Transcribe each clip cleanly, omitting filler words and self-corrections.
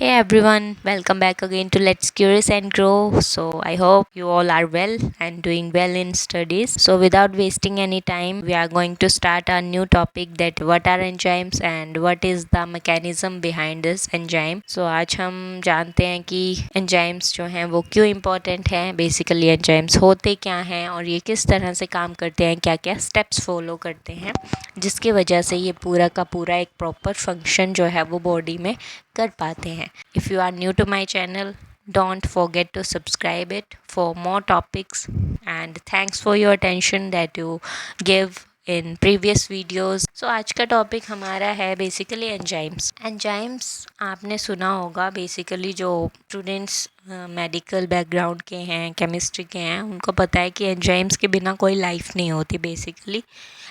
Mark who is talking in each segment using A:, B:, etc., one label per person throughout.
A: Hey everyone, welcome back again to Let's Curious and Grow. So, I hope you all are well and doing well in studies. So, without wasting any time, we are going to start a new topic that what are enzymes and what is the mechanism behind this enzyme. So, आज हम जानते हैं कि enzymes जो हैं वो क्यों important हैं, basically enzymes होते क्या हैं और ये किस तरह से काम करते हैं, क्या क्या steps follow करते हैं जिसकी वजह से ये पूरा का पूरा एक proper function जो है वो body में कर पाते हैं. If you are new to my channel, don't forget to subscribe it for more topics, and thanks for your attention that you give in previous videos. So आज का टॉपिक हमारा है बेसिकली एंजाइम्स. आपने सुना होगा बेसिकली जो students medical background के हैं, केमिस्ट्री के हैं, उनको पता है कि एंजाइम्स के बिना कोई लाइफ नहीं होती. Basically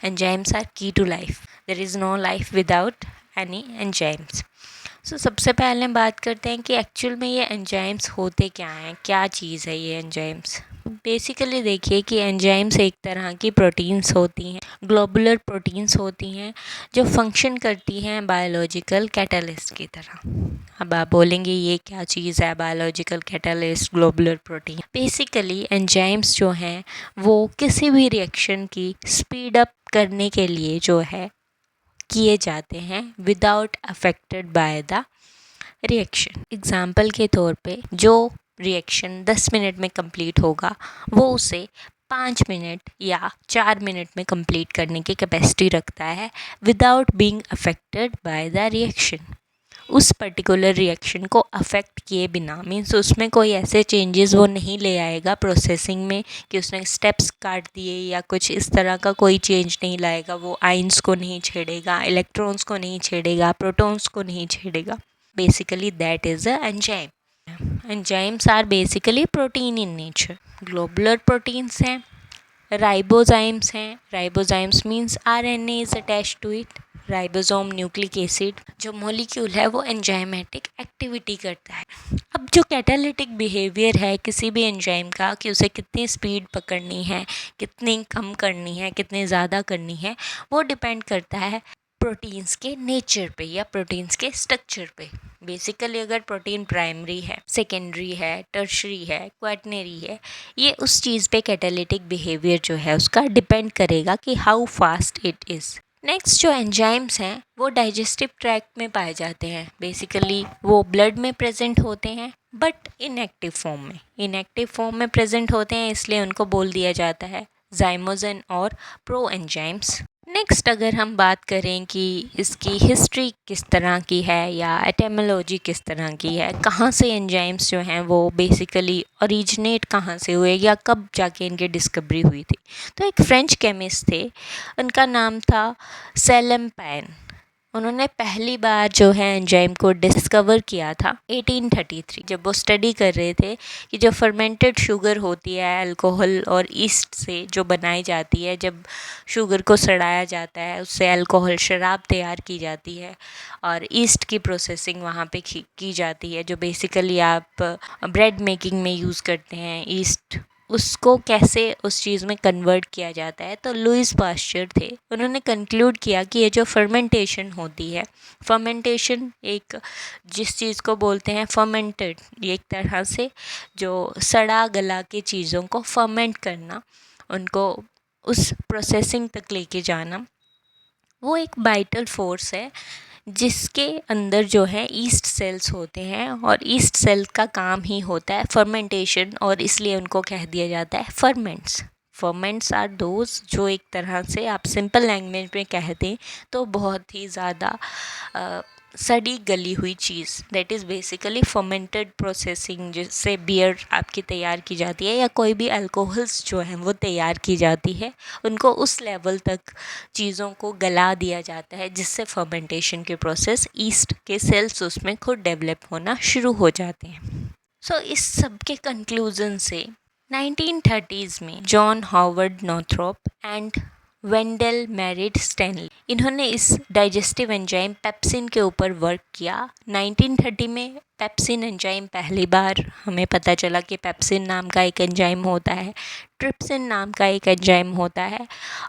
A: enzymes are key to life. There is no life without any enzymes. सबसे पहले हम बात करते हैं कि एक्चुअल में ये एंजाइम्स होते क्या हैं, क्या चीज़ है ये एंजाइम्स. बेसिकली देखिए कि एंजाइम्स एक तरह की प्रोटीन्स होती हैं, ग्लोबुलर प्रोटीन्स होती हैं जो फंक्शन करती हैं बायोलॉजिकल कैटलिस्ट की तरह. अब आप बोलेंगे ये क्या चीज़ है biological catalyst, globular protein. Basically enzymes जो हैं वो किसी भी रिएक्शन की स्पीड अप करने के लिए जो है किए जाते हैं without affected by the reaction. Example के तौर पे जो रिएक्शन 10 मिनट में कंप्लीट होगा वो उसे 5 मिनट या 4 मिनट में कंप्लीट करने की कैपेसिटी रखता है without being affected by the reaction. उस पर्टिकुलर रिएक्शन को अफेक्ट किए बिना, मीन्स उसमें कोई ऐसे चेंजेस वो नहीं ले आएगा प्रोसेसिंग में कि उसने स्टेप्स काट दिए या कुछ इस तरह का कोई चेंज नहीं लाएगा. वो आइंस को नहीं छेड़ेगा, इलेक्ट्रॉन्स को नहीं छेड़ेगा, प्रोटॉन्स को नहीं छेड़ेगा. Basically that is a enzyme. Enzymes are basically protein in nature. Globular proteins हैं, राइबोजाइम्स हैं. Ribozymes means RNA is attached to it. Ribosome nucleic acid जो मॉलिक्यूल है वो एंजाइमेटिक एक्टिविटी करता है. अब जो कैटालिटिक बिहेवियर है किसी भी एंजाइम का कि उसे कितनी स्पीड पकड़नी है, कितनी कम करनी है, कितनी ज़्यादा करनी है, वो डिपेंड करता है प्रोटीन्स के नेचर पे या प्रोटीन्स के स्ट्रक्चर पे. बेसिकली अगर प्रोटीन प्राइमरी है, सेकेंडरी है, टर्शरी है, क्वाटनरी है, ये उस चीज़ पे कैटालिटिक बिहेवियर जो है उसका डिपेंड करेगा कि how fast it is. Next जो एंजाइम्स हैं वो डाइजेस्टिव ट्रैक्ट में पाए जाते हैं. बेसिकली वो ब्लड में प्रेजेंट होते हैं बट इनएक्टिव फॉर्म में प्रेजेंट होते हैं, इसलिए उनको बोल दिया जाता है जाइमोजन और प्रो एंजाइम्स. नेक्स्ट अगर हम बात करें कि इसकी हिस्ट्री किस तरह की है या एटेमोलॉजी किस तरह की है, कहाँ से एंजाइम्स जो हैं वो बेसिकली ओरिजिनेट कहाँ से हुए या कब जाके इनकी डिस्कवरी हुई थी. तो एक फ्रेंच केमिस्ट थे, उनका नाम था सेलम पैन. उन्होंने पहली बार जो है एंजाइम को डिस्कवर किया था 1833, जब वो स्टडी कर रहे थे कि जो फर्मेंटेड शुगर होती है अल्कोहल और ईस्ट से जो बनाई जाती है. जब शुगर को सड़ाया जाता है उससे अल्कोहल शराब तैयार की जाती है और ईस्ट की प्रोसेसिंग वहाँ पे की जाती है जो बेसिकली आप ब्रेड मेकिंग में यूज़ करते हैं. ईस्ट उसको कैसे उस चीज़ में कन्वर्ट किया जाता है. तो लुईस पास्चर थे, उन्होंने कंक्लूड किया कि ये जो फर्मेंटेशन होती है, फर्मेंटेशन एक जिस चीज़ को बोलते हैं फर्मेंटेड, ये एक तरह से जो सड़ा गला के चीज़ों को फर्मेंट करना, उनको उस प्रोसेसिंग तक लेके जाना, वो एक वाइटल फोर्स है जिसके अंदर जो है ईस्ट सेल्स होते हैं और ईस्ट सेल का काम ही होता है फर्मेंटेशन, और इसलिए उनको कह दिया जाता है फर्मेंट्स. फर्मेंट्स आर दोज जो एक तरह से आप सिंपल लैंग्वेज में कह दें तो बहुत ही ज़्यादा सड़ी गली हुई चीज़, that is basically fermented processing, जिससे बियर आपकी तैयार की जाती है या कोई भी अल्कोहल्स जो हैं वो तैयार की जाती है. उनको उस लेवल तक चीज़ों को गला दिया जाता है जिससे फर्मेंटेशन के प्रोसेस ईस्ट के सेल्स उसमें खुद डेवलप होना शुरू हो जाते हैं. इस सब के कंक्लूजन से 1930s में John Howard Northrop and Wendell Meredith Stanley, इन्होंने इस डाइजेस्टिव एंजाइम पेप्सिन के ऊपर वर्क किया। 1930 में पेप्सिन एंजाइम पहली बार हमें पता चला कि पेप्सिन नाम का एक एंजाइम होता है, ट्रिप्सिन नाम का एक एंजाइम होता है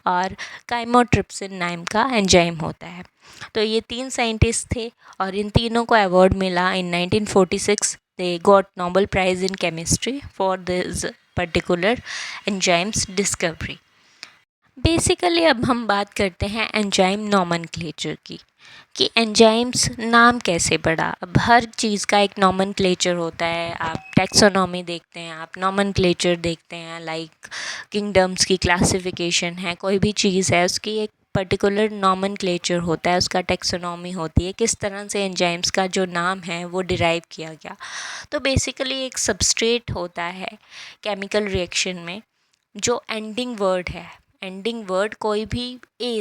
A: और काइमोट्रिप्सिन नाम का एंजाइम होता है। तो ये 3 साइंटिस्ट थे और इन तीनों को अवार्ड मिला in 1946। They got Nobel prize in chemistry for this particular enzymes discovery. Basically अब हम बात करते हैं एंजाइम नॉमेनक्लेचर की, कि एंजाइम्स नाम कैसे पड़ा। अब हर चीज़ का एक नॉमेनक्लेचर होता है। आप टैक्सोनॉमी देखते हैं, आप नॉमेनक्लेचर देखते हैं, लाइक किंगडम्स की क्लासिफिकेशन है, कोई भी चीज़ है उसकी एक पर्टिकुलर नॉमेनक्लेचर होता है, उसका टैक्सोनॉमी होती है, किस तरह से एंजाइम्स का जो नाम है वो डिराइव किया गया। तो बेसिकली एक सबस्ट्रेट होता है केमिकल रिएक्शन में जो एंडिंग वर्ड है। एंडिंग वर्ड कोई भी ए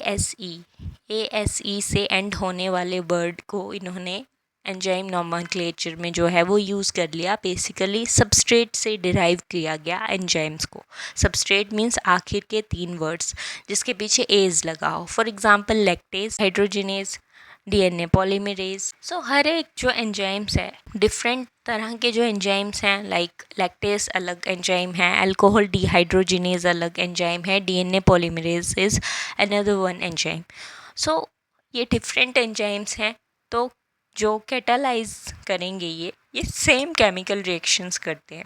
A: एस ई से एंड होने वाले वर्ड को इन्होंने एंजाइम नॉमेनक्लेचर में जो है वो यूज़ कर लिया। बेसिकली सबस्ट्रेट से डिराइव किया गया एंजाइम्स को। सबस्ट्रेट मीन्स आखिर के 3 वर्ड्स जिसके पीछे एज लगा हो। For example lactase, hydrogenase, DNA polymerase. So हर एक जो एंजाइम्स है, डिफरेंट तरह के जो एंजाइम्स हैं, लाइक लैक्टेज अलग एंजाइम है, अल्कोहल डिहाइड्रोजिनेज अलग एंजाइम है, DNA polymerase is another one enzyme. So ये डिफरेंट एंजाइम्स हैं। तो जो कैटालाइज करेंगे ये सेम केमिकल रिएक्शंस करते हैं।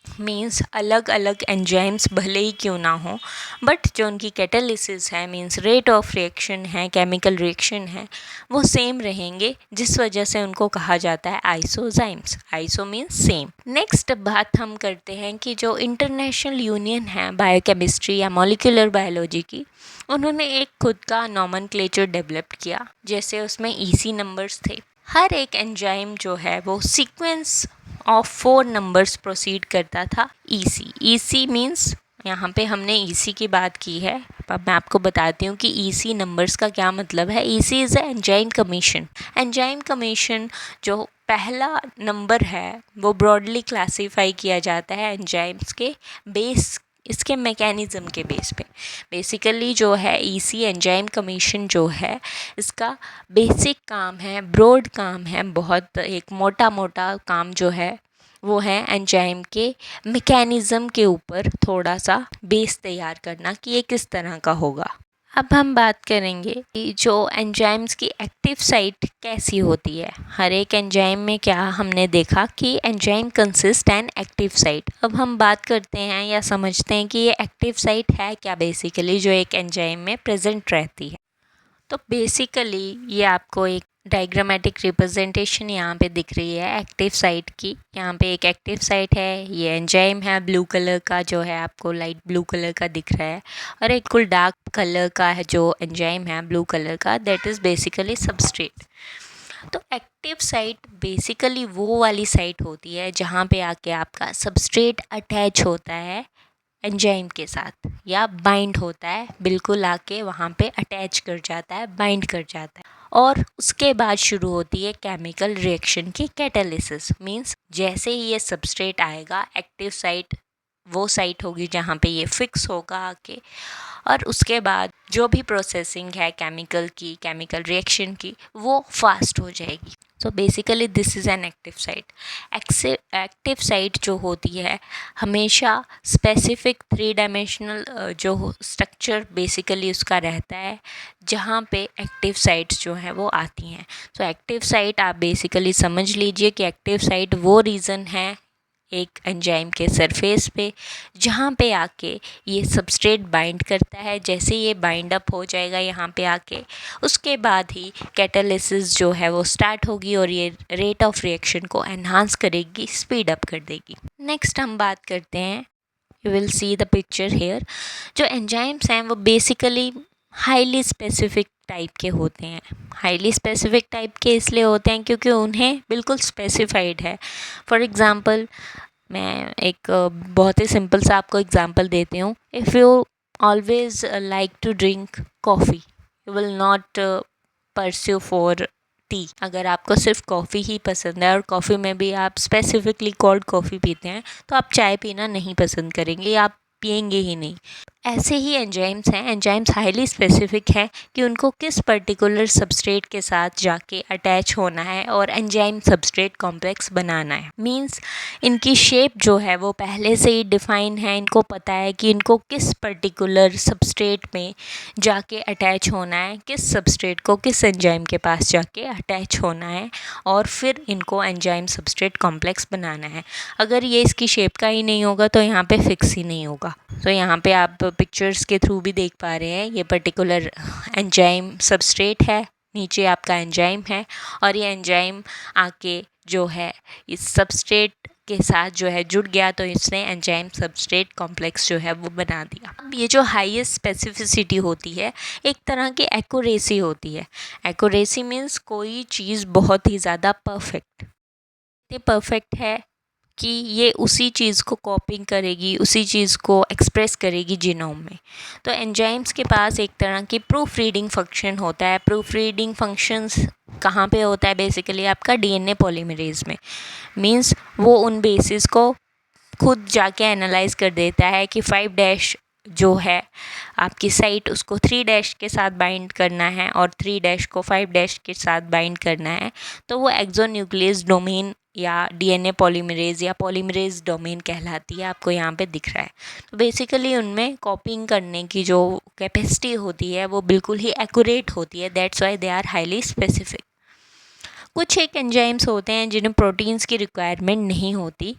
A: मीन्स अलग अलग एंजाइम्स भले ही क्यों ना हो, बट जो उनकी कैटालिसिस है, मीन्स रेट ऑफ रिएक्शन है, केमिकल रिएक्शन है, वो सेम रहेंगे, जिस वजह से उनको कहा जाता है आइसोजाइम्स। Iso means same. नेक्स्ट बात हम करते हैं कि जो इंटरनेशनल यूनियन है बायोकेमिस्ट्री या मॉलिक्यूलर बायोलॉजी की, उन्होंने एक खुद का नॉमेनक्लेचर डेवलप किया। जैसे उसमें ईसी नंबर्स थे। हर एक एंजाइम जो है वो सीक्वेंस ऑफ 4 नंबर्स प्रोसीड करता था। ईसी मीन्स यहाँ पे हमने ईसी की बात की है। अब मैं आपको बताती हूँ कि ईसी नंबर्स का क्या मतलब है। EC is a enzyme commission. Enzyme commission जो पहला नंबर है वो ब्रॉडली क्लासीफाई किया जाता है एंजाइम्स के बेस, इसके मैकेनिज़्म के बेस पे। बेसिकली जो है ईसी एंजाइम कमीशन जो है, इसका बेसिक काम है, ब्रॉड काम है, बहुत एक मोटा मोटा काम जो है वो है एंजाइम के मैकेनिज़्म के ऊपर थोड़ा सा बेस तैयार करना कि ये किस तरह का होगा। अब हम बात करेंगे कि जो एंजाइम्स की एक्टिव साइट कैसी होती है। हर एक एंजाइम में क्या हमने देखा कि enzyme consist an active site. अब हम बात करते हैं या समझते हैं कि ये एक्टिव साइट है क्या, बेसिकली जो एक एंजाइम में प्रेजेंट रहती है। तो बेसिकली ये आपको एक डायग्रामेटिक रिप्रेजेंटेशन यहाँ पे दिख रही है एक्टिव साइट की। यहाँ पे एक एक्टिव साइट है, ये एंजाइम है ब्लू कलर का जो है, आपको लाइट ब्लू कलर का दिख रहा है, और एक कुल डार्क कलर का है जो एंजाइम है ब्लू कलर का, दैट इज़ बेसिकली सबस्ट्रेट। तो एक्टिव साइट बेसिकली वो वाली साइट होती है जहाँ पे आके आपका सबस्ट्रेट अटैच होता है एंजाइम के साथ, या बाइंड होता है, बिल्कुल आके वहाँ पे अटैच कर जाता है, बाइंड कर जाता है। और उसके बाद शुरू होती है केमिकल रिएक्शन की कैटालिसिस। मींस जैसे ही ये सबस्ट्रेट आएगा, एक्टिव साइट वो साइट होगी जहाँ पे ये फिक्स होगा आके, और उसके बाद जो भी प्रोसेसिंग है केमिकल की, केमिकल रिएक्शन की, वो फास्ट हो जाएगी। सो basically this is an active site. Active site जो होती है हमेशा स्पेसिफिक 3 डायमेंशनल जो स्ट्रक्चर बेसिकली उसका रहता है, जहाँ पे एक्टिव साइट्स जो हैं वो आती हैं। सो एक्टिव साइट आप बेसिकली समझ लीजिए कि एक्टिव साइट वो रीज़न है एक एंजाइम के सरफेस पे जहाँ पे आके ये सबस्ट्रेट बाइंड करता है। जैसे ये बाइंड अप हो जाएगा यहाँ पे आके, उसके बाद ही कैटालिसिस जो है वो स्टार्ट होगी और ये रेट ऑफ रिएक्शन को एनहांस करेगी, स्पीड अप कर देगी। नेक्स्ट हम बात करते हैं, you will see the picture here. जो एंजाइम्स हैं वो बेसिकली हाईली स्पेसिफिक टाइप के होते हैं। हाईली स्पेसिफिक टाइप के इसलिए होते हैं क्योंकि उन्हें बिल्कुल स्पेसिफाइड है। फॉर एग्ज़ाम्पल मैं एक बहुत ही सिंपल सा आपको एग्जांपल देती हूँ। If you always like to drink coffee, you will not pursue for tea. अगर आपको सिर्फ कॉफ़ी ही पसंद है और कॉफ़ी में भी आप स्पेसिफिकली कोल्ड कॉफ़ी पीते हैं, तो आप चाय पीना नहीं पसंद करेंगे, आप पियेंगे ही नहीं। ऐसे ही एंजाइम्स हैं, एंजाइम्स हाईली स्पेसिफिक हैं कि उनको किस पर्टिकुलर सबस्ट्रेट के साथ जाके अटैच होना है और एंजाइम सबस्ट्रेट कॉम्प्लेक्स बनाना है। मींस इनकी शेप जो है वो पहले से ही डिफाइन है, इनको पता है कि इनको किस पर्टिकुलर सबस्ट्रेट में जाके अटैच होना है, किस सबस्ट्रेट को किस एंजाइम के पास जाके अटैच होना है और फिर इनको एंजाइम सबस्ट्रेट कॉम्प्लेक्स बनाना है। अगर ये इसकी शेप का ही नहीं होगा तो यहाँ पे फिक्स ही नहीं होगा। तो यहाँ पे आप पिक्चर्स के थ्रू भी देख पा रहे हैं, ये पर्टिकुलर एंजाइम सबस्ट्रेट है, नीचे आपका एंजाइम है और ये एंजाइम आके जो है इस सबस्ट्रेट के साथ जो है जुड़ गया तो इसने एंजाइम सबस्ट्रेट कॉम्प्लेक्स जो है वो बना दिया। अब ये जो हाईएस्ट स्पेसिफिसिटी होती है एक तरह की एक्यूरेसी होती है। एक्यूरेसी मीन्स कोई चीज़ बहुत ही ज़्यादा परफेक्ट है कि ये उसी चीज़ को कॉपिंग करेगी, उसी चीज़ को एक्सप्रेस करेगी जीनोम में। तो एंजाइम्स के पास एक तरह की प्रूफ रीडिंग फंक्शन होता है। प्रूफ रीडिंग फंक्शंस कहाँ पे होता है? बेसिकली आपका डीएनए पॉलीमरेज में। मींस वो उन बेसिस को खुद जाके एनालाइज कर देता है कि 5' जो है आपकी साइट उसको 3' के साथ बाइंड करना है और 3' को 5' के साथ बाइंड करना है। तो वो एक्सोन्यूक्लियस डोमेन या डीएनए पॉलीमरेज या पॉलीमरेज डोमेन कहलाती है, आपको यहाँ पे दिख रहा है। तो बेसिकली उनमें कॉपिंग करने की जो कैपेसिटी होती है वो बिल्कुल ही एक्यूरेट होती है। That's why they are highly specific. कुछ एक एंजाइम्स होते हैं जिन्हें प्रोटीन्स की रिक्वायरमेंट नहीं होती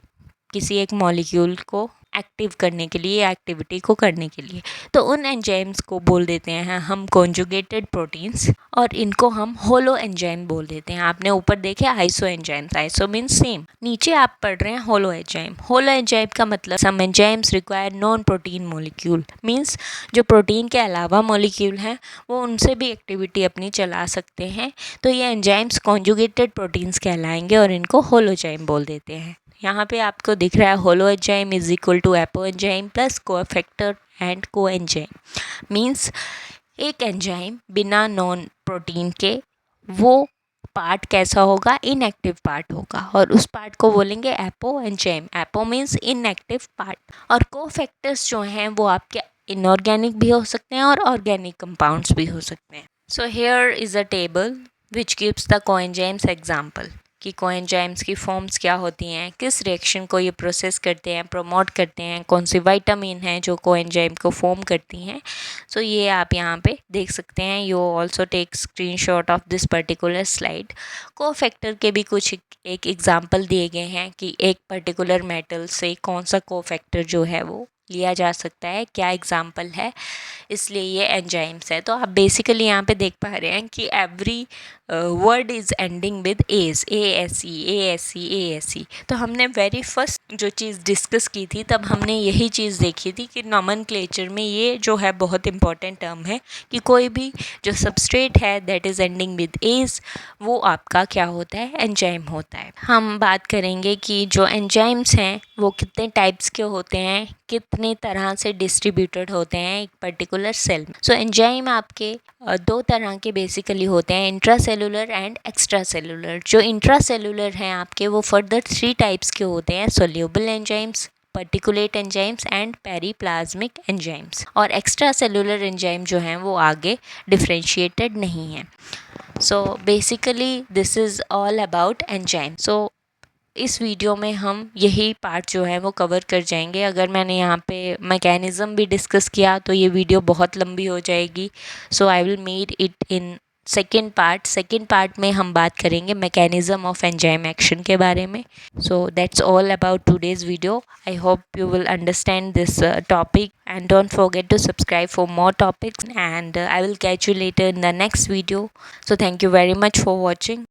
A: किसी एक मॉलिक्यूल को एक्टिव करने के लिए, एक्टिविटी को करने के लिए। तो उन एंजाइम्स को बोल देते हैं हम कॉन्जुगेटेड प्रोटीन्स और इनको हम होलो एंजाइम बोल देते हैं। आपने ऊपर देखे iso enzymes, iso means same, नीचे आप पढ़ रहे हैं होलो एंजाइम। होलो एंजाइम का मतलब some enzymes require non protein molecule, means जो प्रोटीन के अलावा मॉलिक्यूल हैं वो उनसे भी एक्टिविटी अपनी चला सकते हैं। तो ये एंजाइम्स कॉन्जुगेटेड प्रोटीन्स कहलाएंगे और इनको होलो एंजाइम बोल देते हैं। यहाँ पे आपको दिख रहा है holoenzyme is equal to apoenzyme plus cofactor and coenzyme. Means एक एंजाइम बिना नॉन प्रोटीन के वो पार्ट कैसा होगा? इनएक्टिव पार्ट होगा और उस पार्ट को बोलेंगे apo enzyme. Apo means inactive part. और कोफैक्टर्स जो हैं वो आपके इनऑर्गेनिक भी हो सकते हैं और ऑर्गेनिक कंपाउंड्स भी हो सकते हैं। So here is a table which gives the coenzymes example कि कोएंजाइम्स की फॉर्म्स क्या होती हैं, किस रिएक्शन को ये प्रोसेस करते हैं, प्रमोट करते हैं, कौन सी विटामिन है जो कोएंजाइम को फॉर्म करती हैं। सो ये आप यहाँ पे देख सकते हैं। You also take screenshot of this particular slide. Cofactor के भी कुछ एक एग्जाम्पल दिए गए हैं कि एक पर्टिकुलर मेटल से कौन सा कोफैक्टर जो है वो लिया जा सकता है, क्या एग्जाम्पल है, इसलिए ये एंजाइम्स है। तो आप बेसिकली यहाँ पे देख पा रहे हैं कि every word is ending with S, A S C. तो हमने वेरी फर्स्ट जो चीज़ डिस्कस की थी तब हमने यही चीज़ देखी थी कि नॉमेनक्लेचर में ये जो है बहुत इंपॉर्टेंट टर्म है कि कोई भी जो सबस्ट्रेट है that is ending with S वो आपका क्या होता है? एंजाइम होता है। हम बात करेंगे कि जो एंजाइम्स हैं वो कितने टाइप्स के होते हैं, कितने तरह से डिस्ट्रीब्यूटेड होते हैं एक पर्टिकुलर सेल में। सो एंजाइम आपके दो तरह के बेसिकली होते हैं, इंट्रासेलुलर एंड एक्स्ट्रा सेलुलर। जो इंट्रासेलुलर हैं आपके वो फर्दर 3 टाइप्स के होते हैं, soluble enzymes, particulate enzymes and periplasmic enzymes. और एक्स्ट्रा सेलुलर एंजाइम जो हैं वो आगे डिफ्रेंशिएटेड नहीं हैं। So basically this is all about enzyme. So इस वीडियो में हम यही पार्ट जो है वो कवर कर जाएंगे। अगर मैंने यहाँ पे मैकेनिज़्म भी डिस्कस किया तो ये वीडियो बहुत लंबी हो जाएगी। So I will made it in second part में हम बात करेंगे मैकेनिज़्म ऑफ एंजाइम एक्शन के बारे में। So that's all about today's video. I hope you will understand this topic and don't forget to subscribe for more topics, and I will catch you later in the next video. So thank you very much for watching.